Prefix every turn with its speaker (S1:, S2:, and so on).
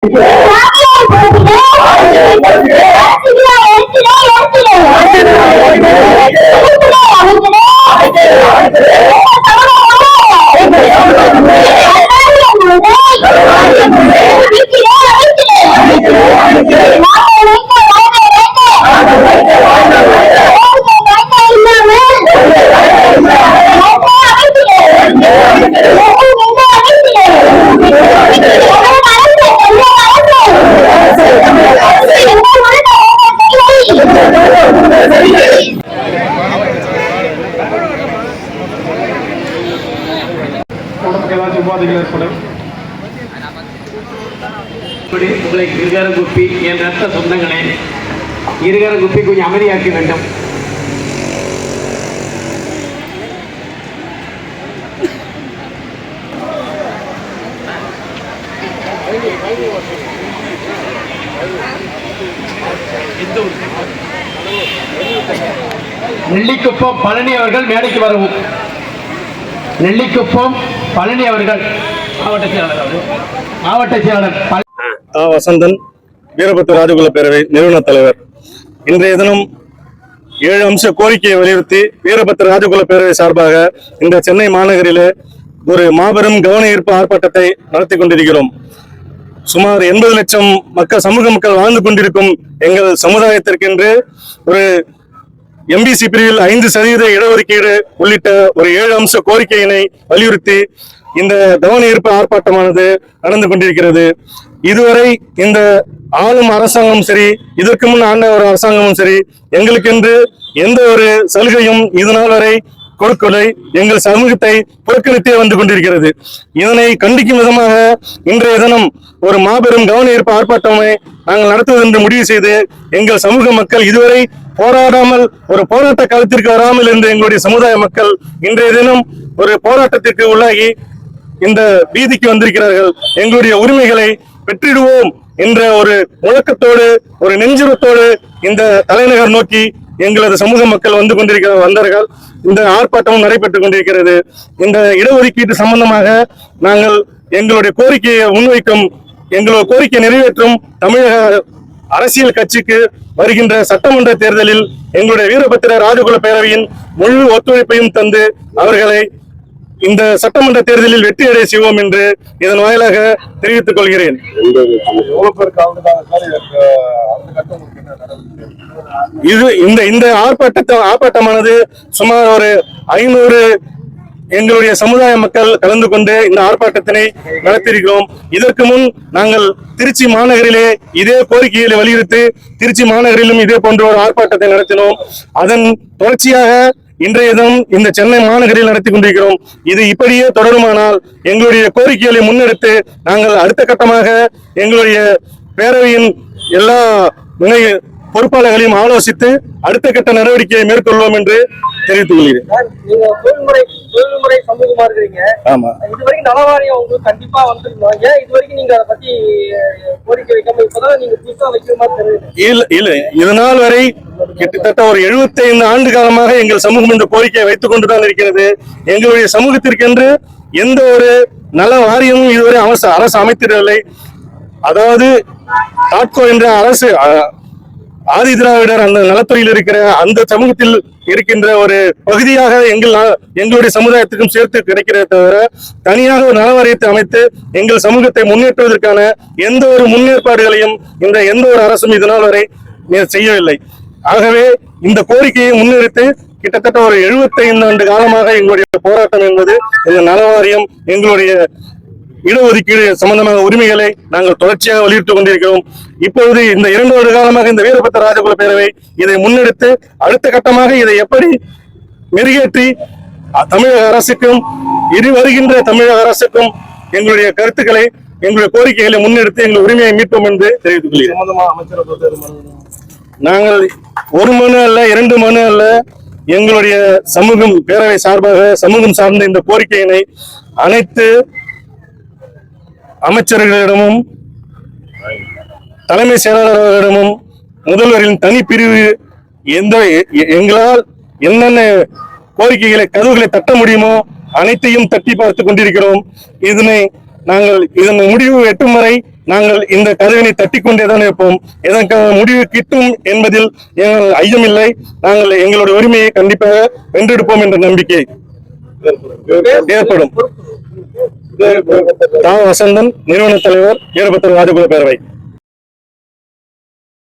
S1: உங்களை இருகர குப்பி என் ரத்த சொந்தங்களே, இருகர குப்பி கொஞ்சம் அமைதியாக்க வேண்டும். நெல்லிக்குப்பம் பழனி அவர்கள் மேடைக்கு வரவும். நெல்லிக்குப்பம் பழனி அவர்கள் மாவட்ட செயலாளர்
S2: வசந்தன், வீரபத்திர ராஜகுல பேரவை நிறுவன தலைவர். இன்றைய தினம் 7 அம்ச கோரிக்கையை வலியுறுத்தி வீரபத்திர ராஜகுல பேரவை சார்பாக இந்த சென்னை மாநகரிலே ஒரு மாபெரும் கவன ஈர்ப்பு ஆர்ப்பாட்டத்தை நடத்தி கொண்டிருக்கிறோம். சுமார் 80 லட்சம் சமூக மக்கள் வாழ்ந்து கொண்டிருக்கும் எங்கள் சமுதாயத்திற்கென்று ஒரு எம்பிசி பிரிவில் 5% இடஒதுக்கீடு உள்ளிட்ட ஒரு 7 அம்ச கோரிக்கையினை வலியுறுத்தி இந்த கவன ஈர்ப்பு ஆர்ப்பாட்டமானது நடந்து கொண்டிருக்கிறது. இதுவரை இந்த ஆளும் அரசாங்கம் சரி, இதற்கு முன் ஆண்ட ஒரு அரசாங்கமும் சரி, எங்களுக்கென்று எந்த ஒரு சலுகையும் இதுநாள் வரை கொடுக்கலை. எங்கள் சமூகத்தை புறக்கணித்தே வந்து கொண்டிருக்கிறது. இதனை கண்டிக்கும் விதமாக இன்றைய தினம் ஒரு மாபெரும் கவன ஈர்ப்பு ஆர்ப்பாட்டமை நாங்கள் நடத்துவது என்று முடிவு செய்து, எங்கள் சமூக மக்கள் இதுவரை போராடாமல் ஒரு போராட்ட காலத்திற்கு வராமல் இருந்த எங்களுடைய சமுதாய மக்கள் இன்றைய தினம் ஒரு போராட்டத்திற்கு உள்ளாகி இந்த வீதிக்கு வந்திருக்கிறார்கள். எங்களுடைய உரிமைகளை பெற்றிடுவோம் என்ற ஒரு முழக்கத்தோடு, ஒரு நெஞ்சுரத்தோடு இந்த தலைநகர் நோக்கி எங்களது சமூக மக்கள் வந்தார்கள். இந்த ஆர்ப்பாட்டமும் நடைபெற்றுக் கொண்டிருக்கிறது. இந்த இடஒதுக்கீட்டு சம்பந்தமாக நாங்கள் எங்களுடைய கோரிக்கையை முன்வைக்கும், எங்களுடைய கோரிக்கை நிறைவேற்றும் தமிழக அரசியல் கட்சிக்கு வருகின்ற சட்டமன்ற தேர்தலில் எங்களுடைய வீரபத்திர ராஜகுல பேரவையின் முழு ஒத்துழைப்பையும் தந்து அவர்களை இந்த சட்டமன்ற தேர்தலில் வெற்றி அடைய செய்வோம் என்று இதன் வாயிலாக தெரிவித்துக் கொள்கிறேன். இந்த ஆர்ப்பாட்டமானது சுமார் ஒரு 500 எங்களுடைய சமுதாய மக்கள் கலந்து கொண்டு இந்த ஆர்ப்பாட்டத்தினை நடத்தியிருக்கிறோம். இதற்கு முன் நாங்கள் திருச்சி மாநகரிலே இதே கோரிக்கைகளை வலியுறுத்தி திருச்சி மாநகரிலும் இதே போன்ற ஒரு ஆர்ப்பாட்டத்தை நடத்தினோம். அதன் தொடர்ச்சியாக இன்றைய தினம் இந்த சென்னை மாநகரில் நடத்தி கொண்டிருக்கிறோம். இது இப்படியே தொடருமானால் எங்களுடைய கோரிக்கைகளை முன்னெடுத்து நாங்கள் அடுத்த கட்டமாக எங்களுடைய பேரவையின் எல்லா பொறுப்பாளர்களையும் ஆலோசித்து அடுத்த கட்ட நடவடிக்கையை மேற்கொள்வோம் என்று தெரிவித்துக் கொள்கிறேன்.
S3: தொழில்முறை சமூகமா இருக்கிறீங்க. இதுவரைக்கும் நலவாரியம் உங்களுக்கு கண்டிப்பா வந்துருக்கோம். ஏன் இதுவரைக்கும் நீங்க அதை பத்தி கோரிக்கை வைக்காம இப்பதான் நீங்க புதுசா வைக்கிற மாதிரி தெரியுது?
S2: இல்ல இதனால் வரை கிட்டத்தட்ட ஒரு 75 ஆண்டு காலமாக எங்கள் சமூகம் இந்த கோரிக்கையை வைத்துக் கொண்டுதான் இருக்கிறது. எங்களுடைய சமூகத்திற்கென்று எந்த ஒரு நல வாரியமும் இதுவரை அரசு அமைத்திடவில்லை. அதாவது தாட்கோ என்ற அரசு ஆதி திராவிடர் அந்த நலத்துறையில் இருக்கிற அந்த சமூகத்தில் இருக்கின்ற ஒரு பகுதியாக எங்களுடைய சமுதாயத்துக்கும் சேர்த்து கிடைக்கிறத தவிர தனியாக ஒரு நலவாரியத்தை அமைத்து எங்கள் சமூகத்தை முன்னேற்றுவதற்கான எந்த ஒரு முன்னேற்பாடுகளையும் இந்த எந்த ஒரு அரசும் இதனால் வரை செய்யவில்லை. ஆகவே இந்த கோரிக்கையை முன்னிறுத்தி கிட்டத்தட்ட ஒரு 75 ஆண்டு காலமாக எங்களுடைய போராட்டம் என்பது இந்த நலவாரியம், எங்களுடைய இடஒதுக்கீடு சம்பந்தமான உரிமைகளை நாங்கள் தொடர்ச்சியாக வலியுறுத்திக் கொண்டிருக்கிறோம். இப்பொழுது இந்த 2 வருட காலமாக இந்த வீரபத்திர ராஜகுல பேரவை இதை முன்னெடுத்து அடுத்த கட்டமாக இதை எப்படி மெருகேற்றி தமிழக அரசுக்கும் வருகின்ற தமிழக அரசுக்கும் எங்களுடைய கருத்துக்களை, எங்களுடைய கோரிக்கைகளை முன்னெடுத்து எங்கள் உரிமையை மீட்போம் என்று தெரிவித்துக் கொள்கிறேன். நாங்கள் 1 மனு அல்ல, 2 மனு அல்ல, எங்களுடைய சமூகம் பேரவை சார்பாக சமூகம் சார்ந்த இந்த கோரிக்கையினை அனைத்து அமைச்சர்களிடமும் தலைமை செயலாளர்களிடமும் முதல்வரின் தனி பிரிவு எங்களால் என்னென்ன கோரிக்கைகளை கதவுகளை தட்ட முடியுமோ அனைத்தையும் தட்டி பார்த்து கொண்டிருக்கிறோம். இதனை நாங்கள் இதன் முடிவு எட்டும் வரை நாங்கள் இந்த கதவினை தட்டி கொண்டேதான் இருப்போம். இதற்கான முடிவு கிட்டும் என்பதில் எங்கள் ஐயமில்லை. நாங்கள் எங்களுடைய உரிமையை கண்டிப்பாக வென்றெடுப்போம் என்ற நம்பிக்கை ஏற்படும். வசந்தன், நிறுவன தலைவர், வீரபத்திர ராஜகுல பேரவை.